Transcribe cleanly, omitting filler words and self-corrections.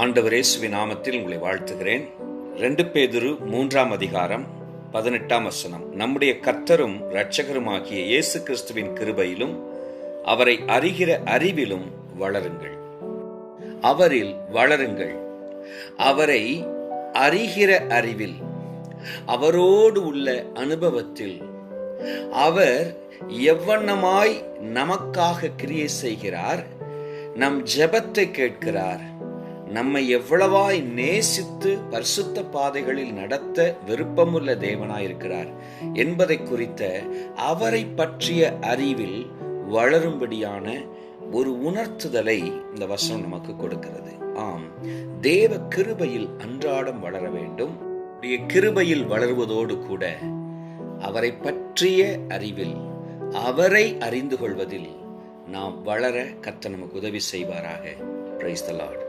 ஆண்டவர் இயேசுவின் நாமத்தில் உங்களை வாழ்த்துகிறேன். 2 பேதுரு 3ஆம் அதிகாரம் 18ஆம் வசனம். நம்முடைய கர்த்தரும் இரட்சகருமாகிய இயேசு கிறிஸ்துவின் கிருபையிலும் அவரை அறிகிற அறிவிலும் வளருங்கள். அவரில் வளருங்கள். அவரை அறிகிற அறிவில், அவரோடு உள்ள அனுபவத்தில், அவர் எவ்வண்ணமாய் நமக்காக கிரியை செய்கிறார், நம் ஜெபத்தை கேட்கிறார், நம்மை எவ்வளவாய் நேசித்து பரிசுத்த பாதைகளில் நடத்த விருப்பமுள்ள தேவனாயிருக்கிறார் என்பதை குறித்த அவரை பற்றிய அறிவில் வளரும்படியான ஒரு உணர்த்துதலை இந்த வசனம் நமக்கு கொடுக்கிறது. ஆம், தேவ கிருபையில் அன்றாடம் வளர வேண்டும். கிருபையில் வளருவதோடு கூட அவரை பற்றிய அறிவில், அவரை அறிந்து கொள்வதில் நாம் வளர கர்த்தர் நமக்கு உதவி செய்வாராக. Praise the Lord.